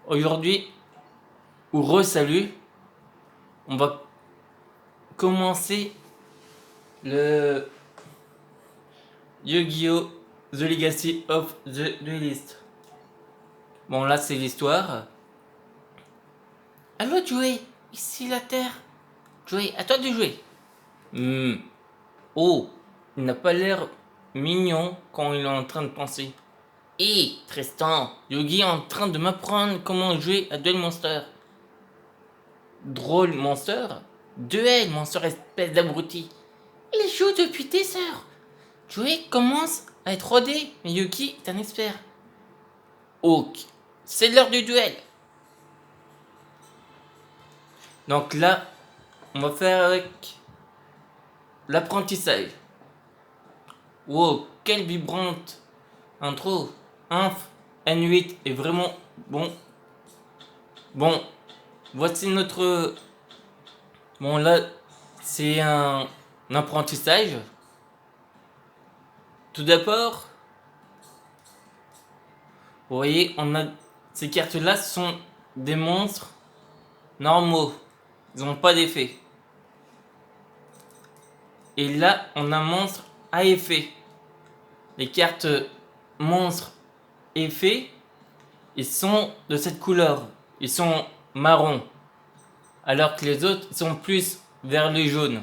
Aujourd'hui, ou re-salut, on va commencer le Yu-Gi-Oh! The Legacy of the Duelist. Bon, là, c'est l'histoire. Allô, Joey, ici la Terre. Joey, à toi de jouer. Oh, il n'a pas l'air mignon quand il est en train de penser. Hé, Tristan, Yogi est en train de m'apprendre comment jouer à Duel Monster. Drôle Monster? Duel Monster, espèce d'abruti. Il joue depuis des heures. Joey commence à être rodé, mais Yuki est un expert. Ok, c'est l'heure du duel. Donc là, on va faire avec l'apprentissage. Wow, quelle vibrante intro. Inf N8 est vraiment bon. Bon, voici notre... Bon là, c'est un apprentissage. Tout d'abord, vous voyez, on a ces cartes-là sont des monstres normaux. Ils n'ont pas d'effet. Et là, on a un monstre à effet. Les cartes monstres effet, ils sont de cette couleur. Ils sont marrons. Alors que les autres sont plus vers le jaune.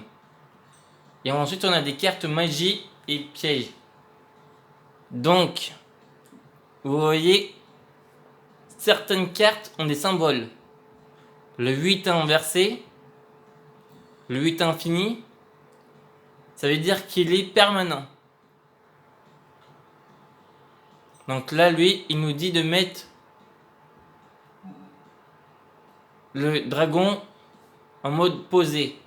Et ensuite, on a des cartes magie et piège. Donc, vous voyez, certaines cartes ont des symboles. Le 8 inversé, le 8 infini, ça veut dire qu'il est permanent. Donc là, lui, il nous dit de mettre le dragon en mode posé.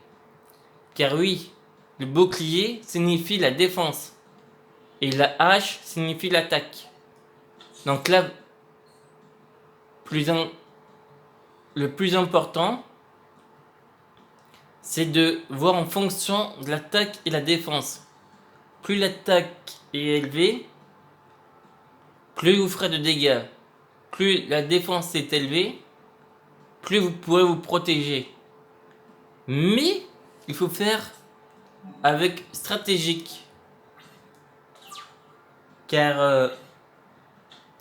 Car oui, le bouclier signifie la défense. Et la hache signifie l'attaque. Donc là, le plus important, c'est de voir en fonction de l'attaque et la défense. Plus l'attaque est élevée, plus vous ferez de dégâts. Plus la défense est élevée, plus vous pourrez vous protéger. Mais il faut faire avec stratégique. Car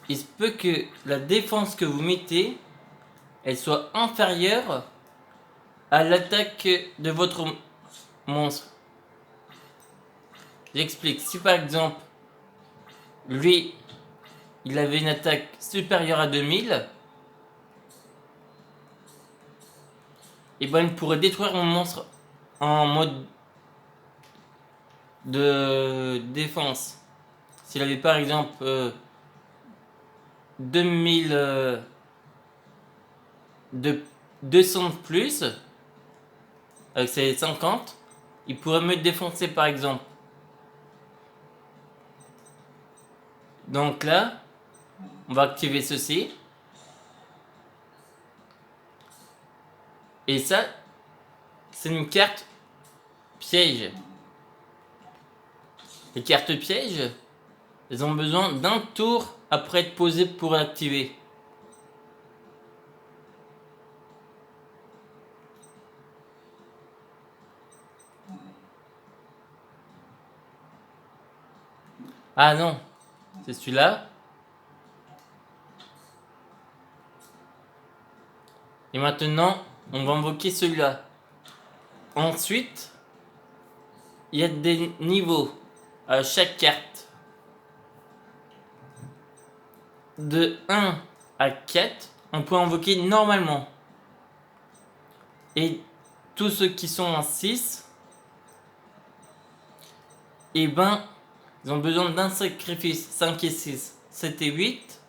il se peut que la défense que vous mettez, elle soit inférieure à l'attaque de votre monstre. J'explique. Si par exemple, lui, il avait une attaque supérieure à 2000, et ben il pourrait détruire mon monstre en mode de défense. S'il avait par exemple 2000 de 200 de plus, avec ses 50, il pourrait me défoncer par exemple. Donc là, on va activer ceci. Et ça, c'est une carte piège. Les cartes pièges, elles ont besoin d'un tour après être posées pour l'activer. Ah non, c'est celui-là. Et maintenant, on va invoquer celui-là. Ensuite, il y a des niveaux à chaque carte. De 1 à 4, on peut invoquer normalement. Et tous ceux qui sont en 6, et ben, ils ont besoin d'un sacrifice. 5 et 6, 7 et 8,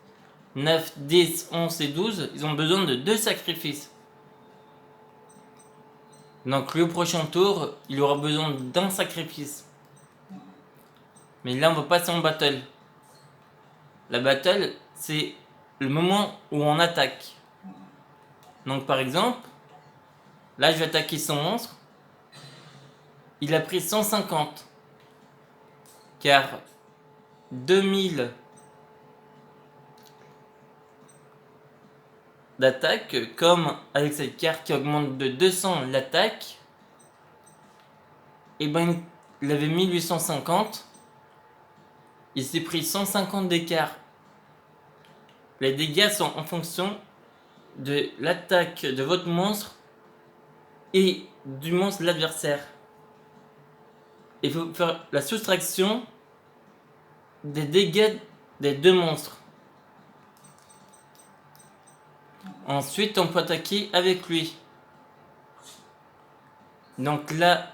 9, 10, 11 et 12, ils ont besoin de 2 sacrifices. Donc le prochain tour, il aura besoin d'un sacrifice. Mais là, on va passer en battle. La battle, c'est le moment où on attaque. Donc par exemple, là je vais attaquer son monstre. Il a pris 150. Car 2000 d'attaque, comme avec cette carte qui augmente de 200 l'attaque, et ben il avait 1850, il s'est pris 150 d'écart. Les dégâts sont en fonction de l'attaque de votre monstre et du monstre de l'adversaire. Il faut faire la soustraction des dégâts des deux monstres. Ensuite, on peut attaquer avec lui. Donc là,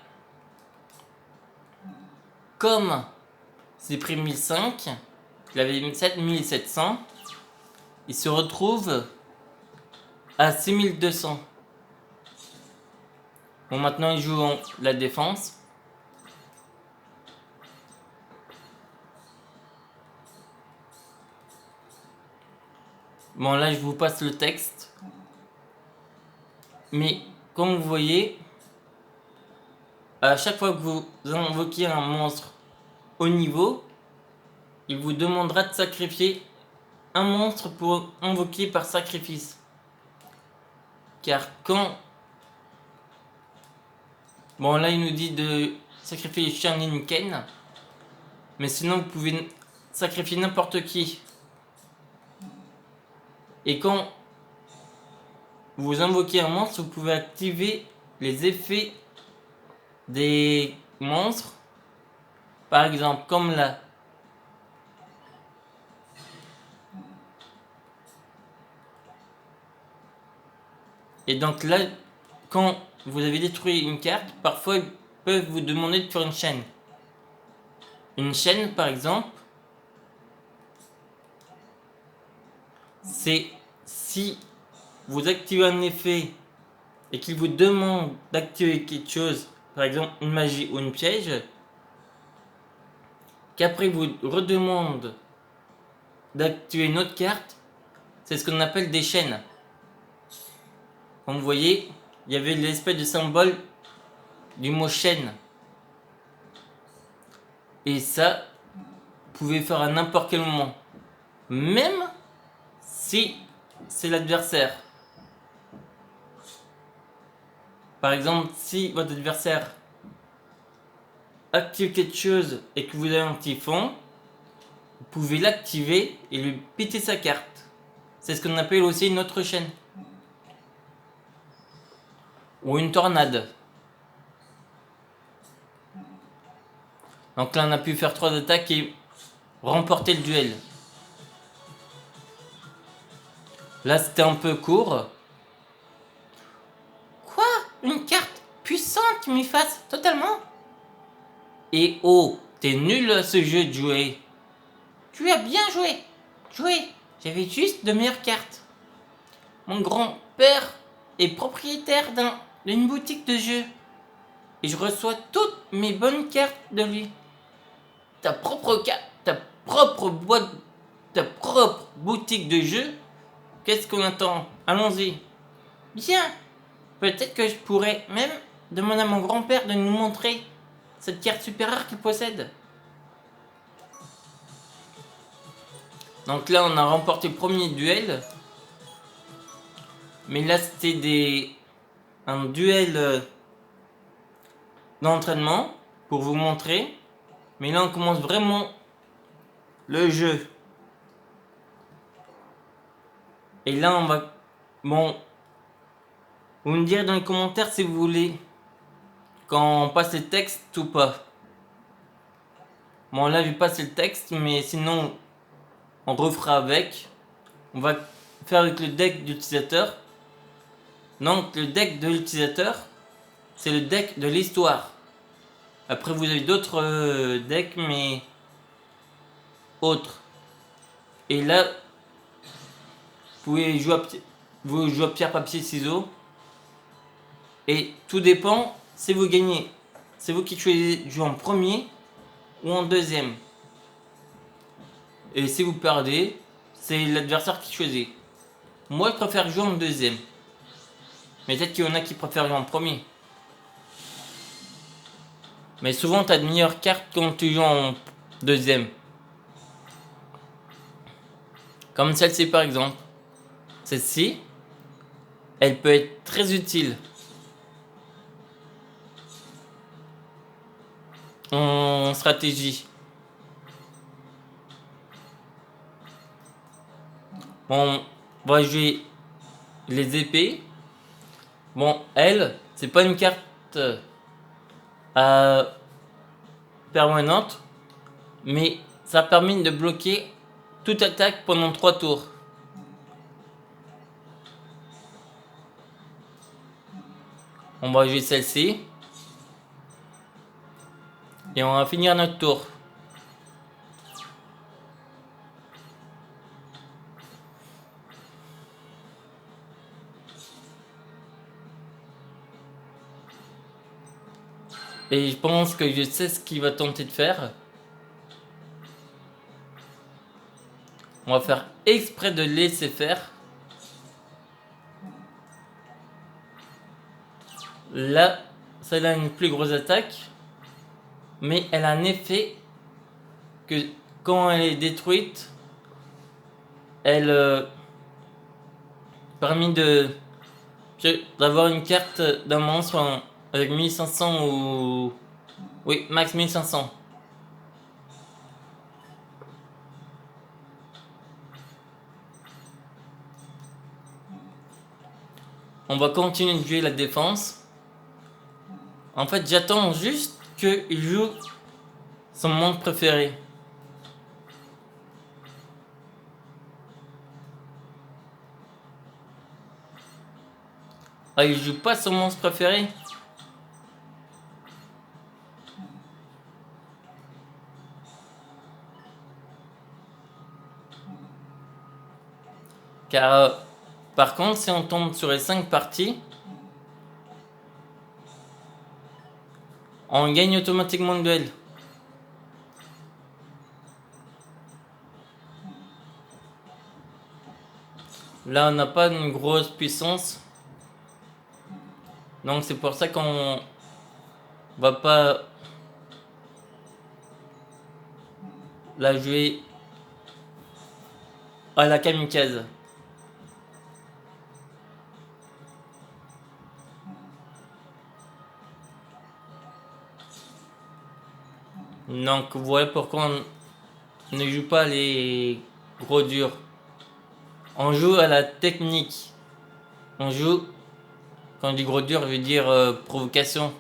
comme c'est pris 1005, il avait 1700, il se retrouve à 6200. Bon, maintenant il joue la défense. Bon, là je vous passe le texte. Mais comme vous voyez, à chaque fois que vous invoquez un monstre haut niveau, il vous demandera de sacrifier un monstre pour invoquer par sacrifice. Car quand... Bon, là il nous dit de sacrifier Shanlin Ken. Mais sinon vous pouvez sacrifier n'importe qui. Et quand vous invoquez un monstre, vous pouvez activer les effets des monstres. Par exemple, comme là. Et donc là, quand vous avez détruit une carte, parfois ils peuvent vous demander de faire une chaîne. Une chaîne, par exemple, c'est si vous activez un effet et qu'il vous demande d'activer quelque chose, par exemple une magie ou une piège, qu'après vous redemande d'activer une autre carte, c'est ce qu'on appelle des chaînes. Comme vous voyez, il y avait l'espèce de symbole du mot chaîne. Et ça, vous pouvez faire à n'importe quel moment. Même si c'est l'adversaire. Par exemple, si votre adversaire active quelque chose et que vous avez un typhon, vous pouvez l'activer et lui péter sa carte. C'est ce qu'on appelle aussi une autre chaîne. Ou une tornade. Donc là on a pu faire 3 attaques et remporter le duel. Là c'était un peu court. Quoi? Une carte puissante m'efface totalement? Et oh, t'es nul à ce jeu de jouer. Tu as bien joué. J'avais juste de meilleures cartes. Mon grand-père est propriétaire d'une boutique de jeux. Et je reçois toutes mes bonnes cartes de lui. Ta propre boîte, ta propre boutique de jeux. Qu'est-ce qu'on attend? Allons-y. Bien. Peut-être que je pourrais même demander à mon grand-père de nous montrer cette carte super rare qu'il possède. Donc là, on a remporté le premier duel. Mais là, c'était un duel d'entraînement pour vous montrer. Mais là, on commence vraiment le jeu. Et là, on va... Bon, vous me direz dans les commentaires si vous voulez quand on passe le texte ou pas. Bon, là, je vais passer le texte, mais sinon, on refera avec. On va faire avec le deck d'utilisateur. Donc, le deck de l'utilisateur, c'est le deck de l'histoire. Après, vous avez d'autres decks, mais autres. Et là, vous pouvez jouer à pierre, papier, ciseaux. Et tout dépend si vous gagnez. C'est vous qui choisissez de jouer en premier ou en deuxième. Et si vous perdez, c'est l'adversaire qui choisit. Moi, je préfère jouer en deuxième. Mais peut-être qu'il y en a qui préfèrent jouer en premier. Mais souvent, tu as de meilleures cartes quand tu joues en deuxième. Comme celle-ci par exemple. Celle-ci, elle peut être très utile en stratégie. On va jouer les épées. Bon, elle, c'est pas une carte permanente, mais ça permet de bloquer toute attaque pendant 3 tours. On va jouer celle-ci. Et on va finir notre tour. Et je pense que je sais ce qu'il va tenter de faire. On va faire exprès de laisser faire. Là, celle-là a une plus grosse attaque. Mais elle a un effet que quand elle est détruite, elle permet d'avoir une carte d'un monstre avec 1500 ou... Oui, max 1500. On va continuer de jouer la défense. En fait, j'attends juste qu'il joue son monstre préféré. Ah, il joue pas son monstre préféré? Car par contre, si on tombe sur les 5 parties, on gagne automatiquement le duel. Là, on n'a pas une grosse puissance. Donc c'est pour ça qu'on va pas la jouer à la kamikaze. Donc voilà pourquoi on ne joue pas les gros durs. On joue à la technique. On joue, quand je dis gros dur, je veux dire provocation.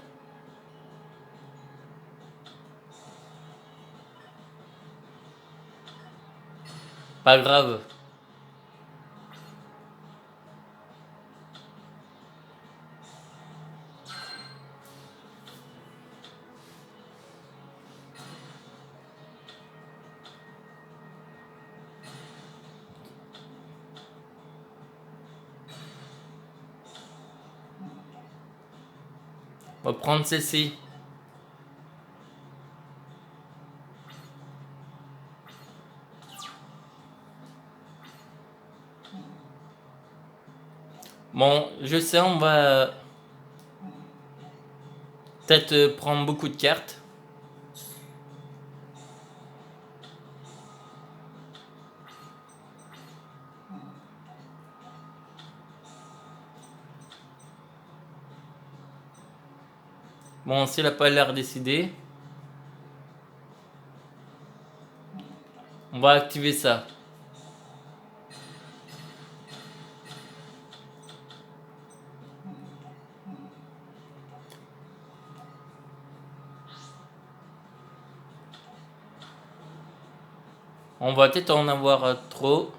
Pas grave. On va prendre celle-ci. Bon, je sais, on va peut-être prendre beaucoup de cartes. Bon, s'il n'a pas l'air décidé, on va activer ça. On va peut-être en avoir trop.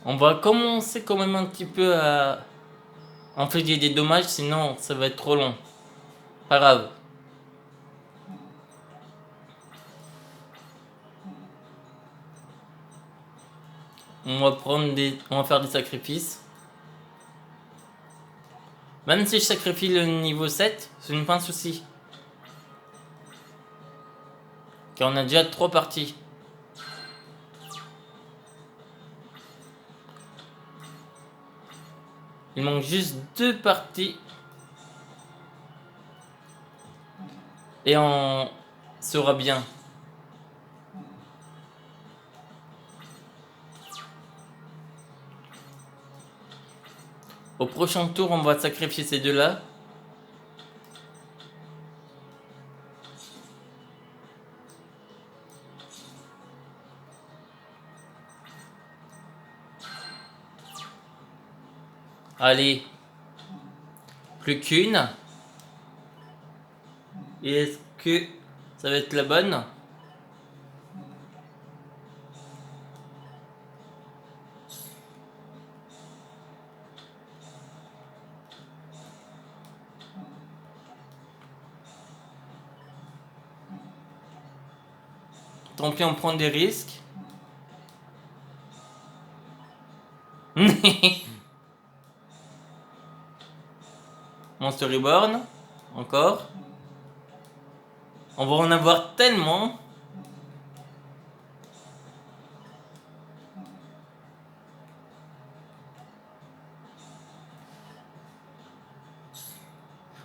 On va commencer quand même un petit peu à infliger des dommages, sinon ça va être trop long. Pas grave. On va faire des sacrifices. Même si je sacrifie le niveau 7, ce n'est pas un souci. Car on a déjà 3 parties. Il manque juste 2 parties. Et on sera bien. Au prochain tour, on va sacrifier ces deux-là. Allez. Plus qu'une. Et est-ce que ça va être la bonne? Tant pis, on prend des risques. Monster Reborn. Encore. On va en avoir tellement.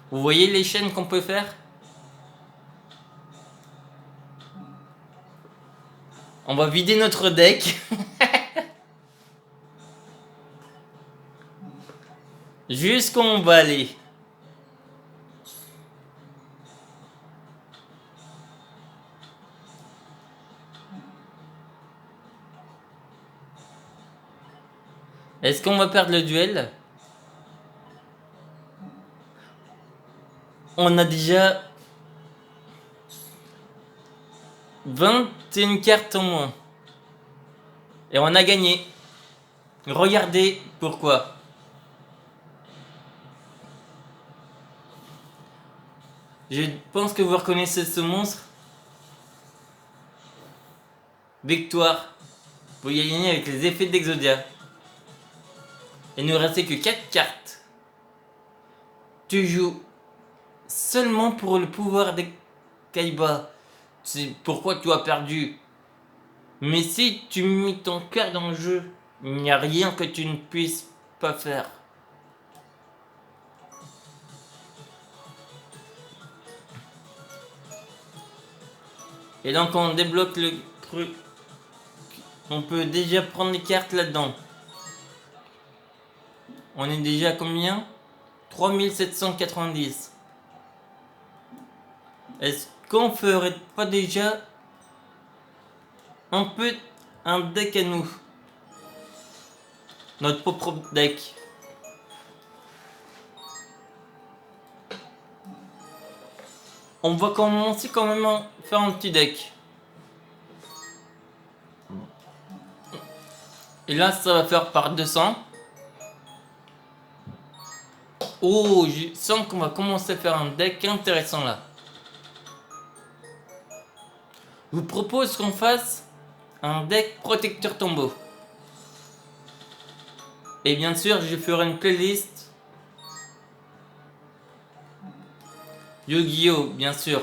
Vous voyez les chaînes qu'on peut faire? On va vider notre deck. Jusqu'où on va aller. Est-ce qu'on va perdre le duel? On a déjà 21 cartes en moins. Et on a gagné. Regardez pourquoi. Je pense que vous reconnaissez ce monstre. Victoire. Vous y gagnez avec les effets d'Exodia. Il ne restait que 4 cartes. Tu joues seulement pour le pouvoir des Kaiba. C'est pourquoi tu as perdu. Mais si tu mets ton cœur dans le jeu, il n'y a rien que tu ne puisses pas faire. Et donc on débloque le truc. On peut déjà prendre les cartes là-dedans. On est déjà à combien? 3790. Est-ce qu'on ferait pas déjà un peu un deck à nous? Notre propre deck. On va commencer quand même à faire un petit deck. Et là, ça va faire par 200. Oh, je sens qu'on va commencer à faire un deck intéressant là. Je vous propose qu'on fasse un deck protecteur tombeau. Et bien sûr, je ferai une playlist Yu-Gi-Oh, bien sûr,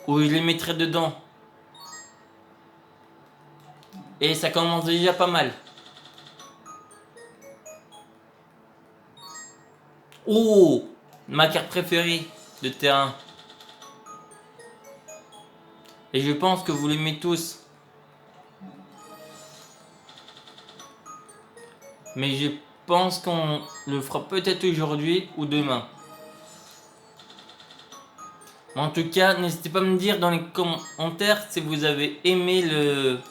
où je les mettrai dedans. Et ça commence déjà pas mal. Oh, ma carte préférée de terrain. Et je pense que vous l'aimez tous. Mais je pense qu'on le fera peut-être aujourd'hui ou demain. En tout cas, n'hésitez pas à me dire dans les commentaires si vous avez aimé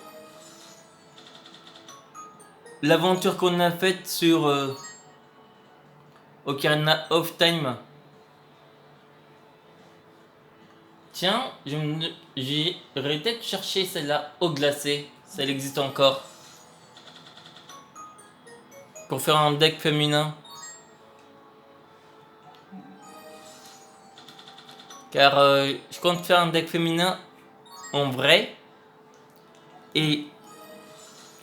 l'aventure qu'on a faite sur Ocarina of Time. Tiens, j'irai peut-être chercher celle-là au glacé, si elle existe encore. Pour faire un deck féminin. Car je compte faire un deck féminin en vrai. Et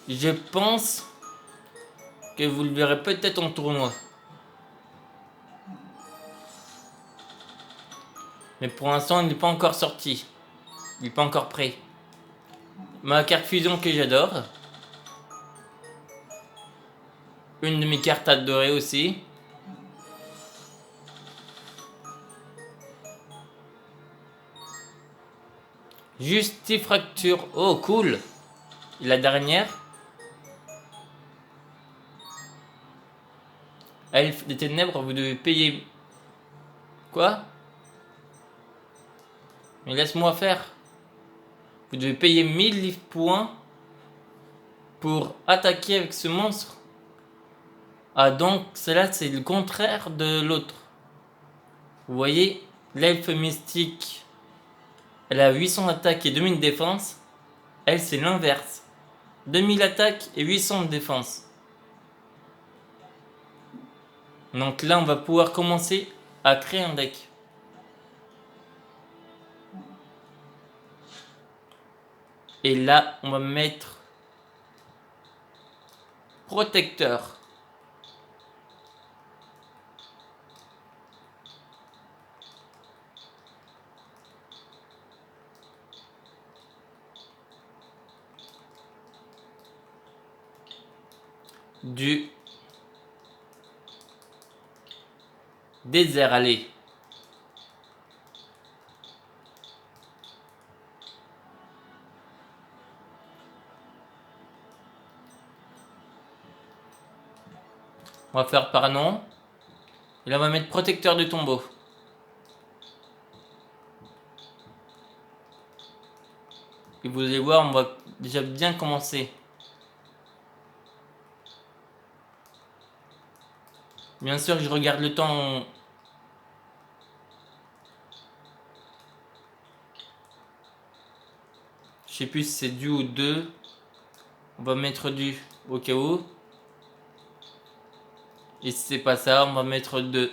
je pense que vous le verrez peut-être en tournoi. Mais pour l'instant, il n'est pas encore sorti. Il n'est pas encore prêt. Ma carte fusion que j'adore. Une de mes cartes adorées aussi. Justifracture. Oh, cool. Et la dernière. elfe des ténèbres, vous devez payer... Quoi? Mais laisse-moi faire. Vous devez payer 1000 livres points pour attaquer avec ce monstre. Ah donc, cela c'est le contraire de l'autre. Vous voyez, l'elfe mystique, elle a 800 attaques et 2000 défense. Elle, c'est l'inverse. 2000 attaques et 800 de défense. Donc là, on va pouvoir commencer à créer un deck. Et là, on va mettre protecteur. Du désert, allez. On va faire par nom. Et là, on va mettre protecteur du tombeau. Et vous allez voir, on va déjà bien commencer. Bien sûr, je regarde le temps. Je sais plus si c'est du ou 2. On va mettre du au cas où. Et si c'est pas ça, on va mettre 2.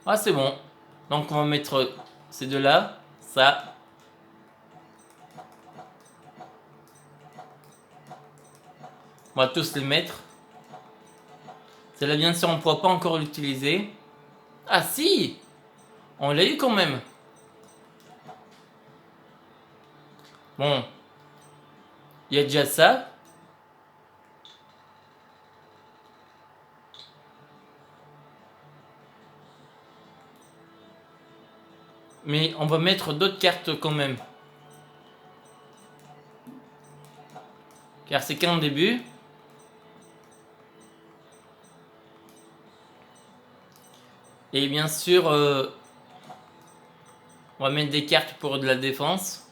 Ah, c'est bon. Donc on va mettre ces deux-là, ça. On va tous les mettre. Celle-là, bien sûr, on ne pourra pas encore l'utiliser. Ah si! On l'a eu quand même. Bon. Il y a déjà ça. Mais on va mettre d'autres cartes quand même. Car c'est qu'un début. Et bien sûr, on va mettre des cartes pour de la défense.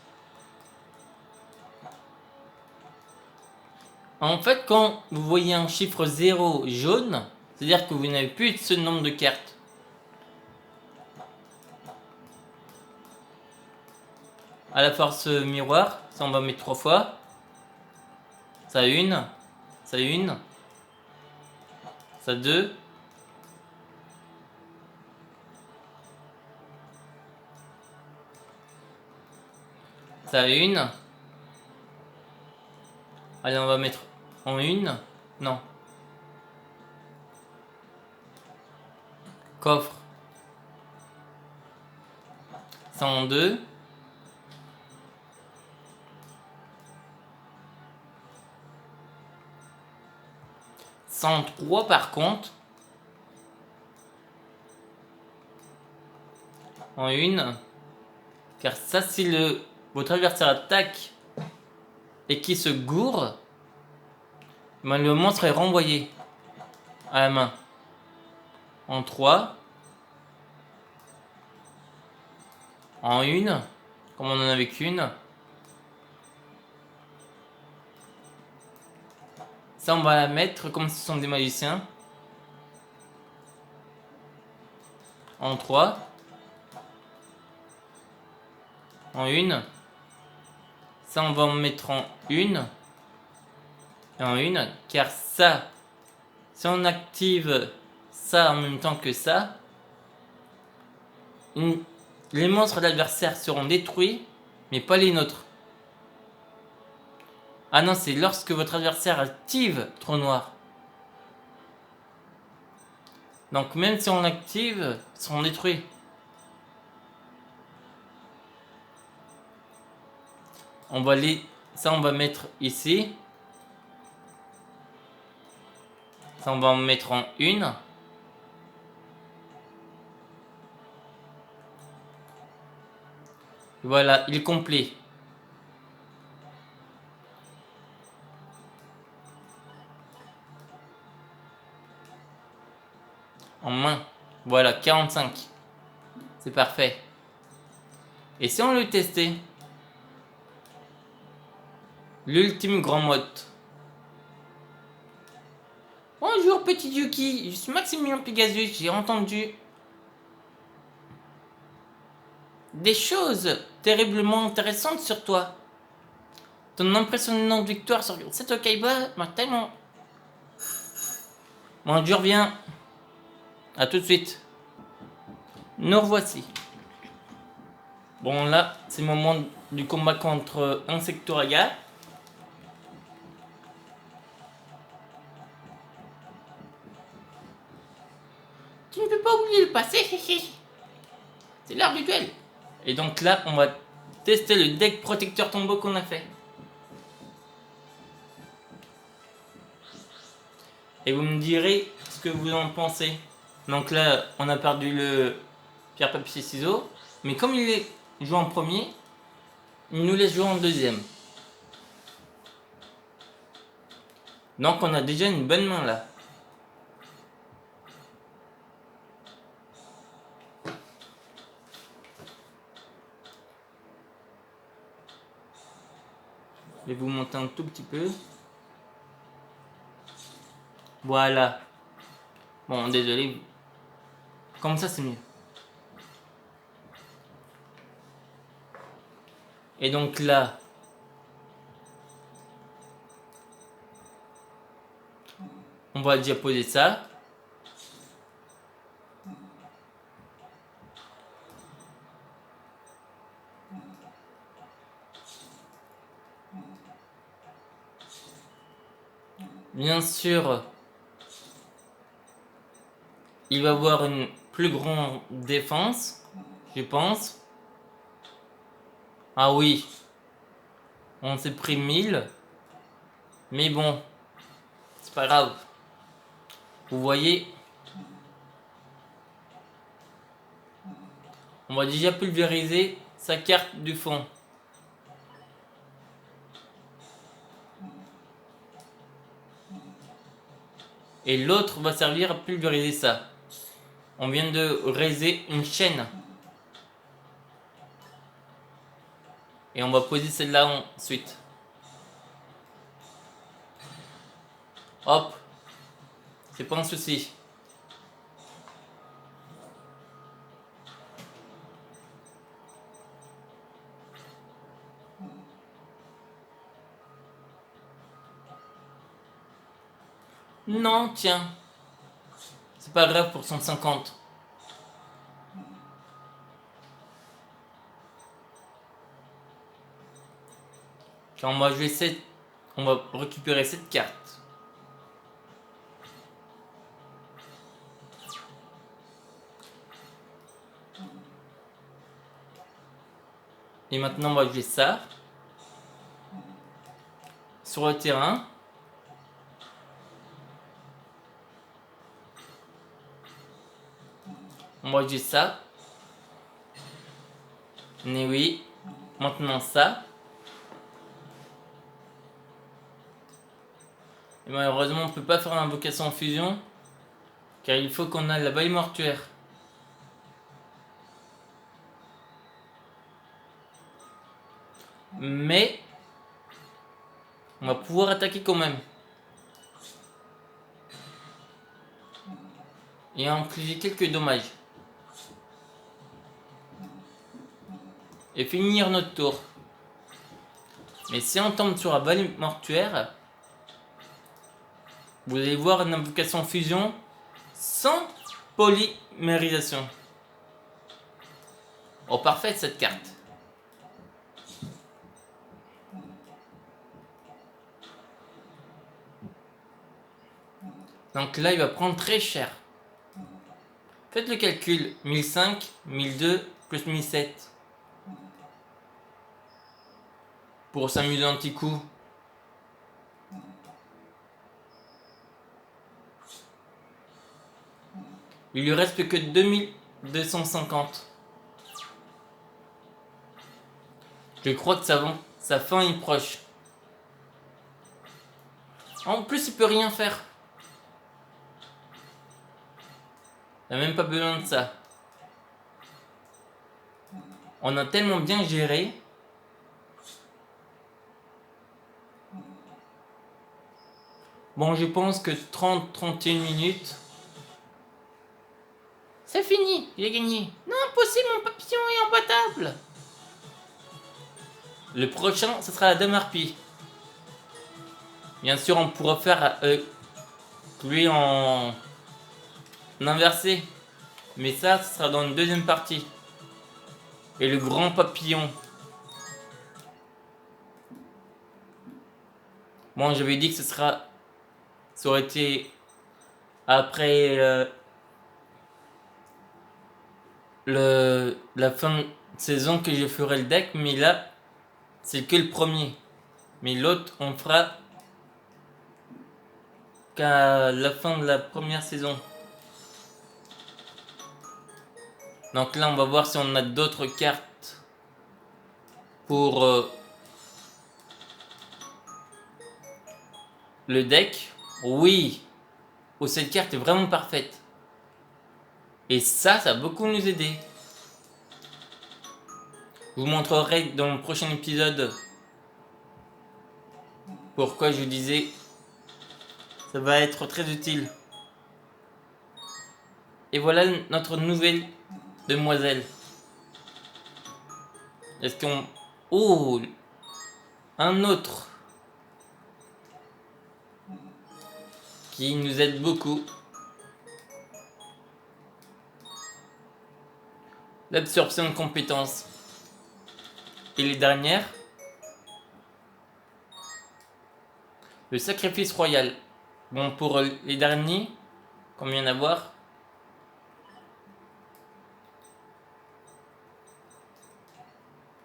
En fait, quand vous voyez un chiffre 0 jaune, c'est-à-dire que vous n'avez plus ce nombre de cartes. À la force miroir, ça on va mettre 3 fois. Ça 1, ça 1, ça 2. Ça 1. Allez, on va mettre en 1. Non. Coffre. Ça en 2. Ça en 3 par contre. En 1. Car ça, si votre adversaire attaque et qu'il se gourre, ben le monstre est renvoyé à la main. En 3. En 1. Comme on en avait qu'une. Ça, on va la mettre comme ce sont des magiciens. En 3. En 1. Ça, on va en mettre en 1. Et en 1. Car ça, si on active ça en même temps que ça, les monstres de l'adversaire seront détruits, mais pas les nôtres. Ah non, c'est lorsque votre adversaire active Trou Noir. Donc même si on active, ils seront détruits. Ça on va mettre ici. Ça on va en mettre en 1. Voilà, il est complet. en main. Voilà, 45. C'est parfait. Et si on le testait l'ultime grand mode. Bonjour petit Yuki, je suis Maximilien Pegasus, j'ai entendu des choses terriblement intéressantes sur toi. Ton impressionnante victoire sur Seto Kaiba m'a tellement... Bon, je reviens. A tout de suite. Nous revoici. Bon, là, c'est le moment du combat contre Insectoraga. Tu ne peux pas oublier le passé. C'est l'heure du duel. Et donc là, on va tester le deck protecteur tombeau qu'on a fait. Et vous me direz ce que vous en pensez. Donc là, on a perdu le pierre, papier, ciseaux. Mais comme il est joué en premier, il nous laisse jouer en deuxième. Donc on a déjà une bonne main là. Je vais vous monter un tout petit peu. Voilà. Bon, désolé. Comme ça, c'est mieux. Et donc là, on va déjà poser ça. Bien sûr, il va avoir une plus grande défense, je pense. Ah oui, on s'est pris 1000. Mais bon, c'est pas grave. Vous voyez, on va déjà pulvériser sa carte du fond. Et l'autre va servir à pulvériser ça. On vient de raiser une chaîne. Et on va poser celle-là ensuite. Hop. C'est pas un souci. Non, tiens. C'est pas grave pour 150. Quand on va jouer cette... On va récupérer cette carte. Et maintenant on va jouer ça. Sur le terrain. On va jouer ça. Mais oui. Maintenant ça. Et malheureusement on peut pas faire l'invocation en fusion. Car il faut qu'on ait la baille mortuaire. Mais on va pouvoir attaquer quand même. Et infliger quelques dommages. Et finir notre tour. Mais si on tombe sur la balle mortuaire, vous allez voir une invocation fusion sans polymérisation. Oh, parfait cette carte. Donc là, il va prendre très cher. Faites le calcul. 1005, 1002 plus 1007. Pour s'amuser un petit coup. Il lui reste que 2250. Je crois que sa fin est proche. En plus, il peut rien faire. Il n'y a même pas besoin de ça. On a tellement bien géré. Bon, je pense que 30-31 minutes. C'est fini, j'ai gagné. Non, impossible, mon papillon est imbattable. Le prochain, ce sera la dame harpie. Bien sûr, on pourra faire lui en inversé. Mais ça, ce sera dans une deuxième partie. Et le grand papillon. Bon, j'avais dit que ça aurait été après la fin de saison que je ferai le deck, mais là, c'est que le premier. Mais l'autre, on fera qu'à la fin de la première saison. Donc là, on va voir si on a d'autres cartes pour le deck. Oui. Oh, cette carte est vraiment parfaite. Et ça va beaucoup nous aider. Je vous montrerai dans le prochain épisode pourquoi je disais ça va être très utile. Et voilà notre nouvelle demoiselle. Est-ce qu'on... Oh, un autre qui nous aide beaucoup. L'absorption de compétences. Et les dernières, le sacrifice royal. Bon, pour les derniers, combien d'avoir?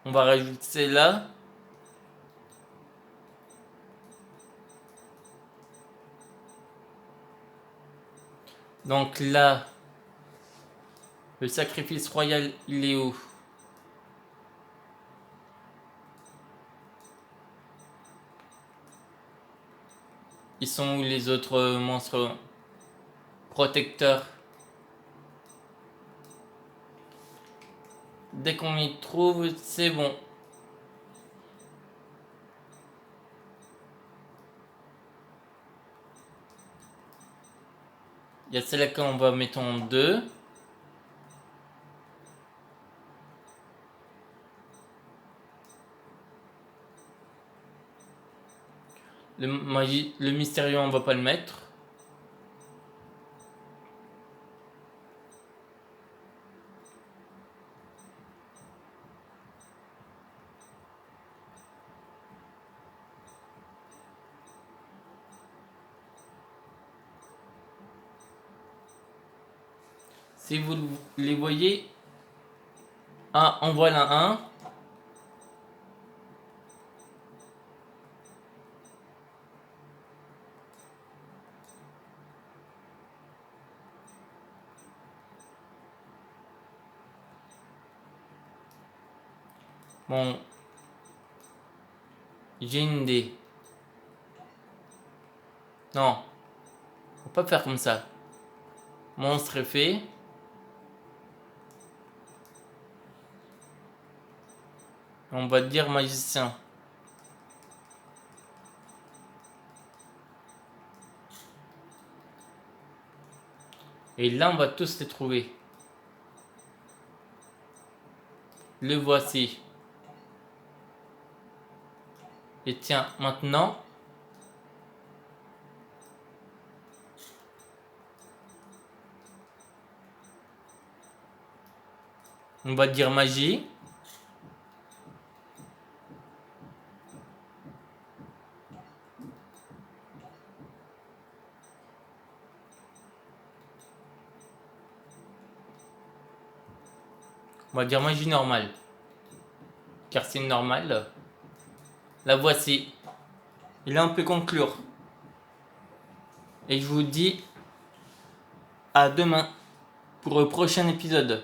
On va rajouter là. Donc là, le sacrifice royal, il est où? Ils sont où les autres monstres protecteurs? Dès qu'on y trouve, c'est bon. Il y a celle-là qu'on va mettre en 2. Le mystérieux, on va pas le mettre. Si vous les voyez, en voilà un. Bon, j'ai une idée. Non, faut pas faire comme ça. Monstre est fait. On va dire magicien. Et là, on va tous les trouver. Le voici. Et tiens, maintenant, on va dire magie. On va dire magie normale. Car c'est normal. La voici. Et là, on peut conclure. Et je vous dis à demain pour le prochain épisode.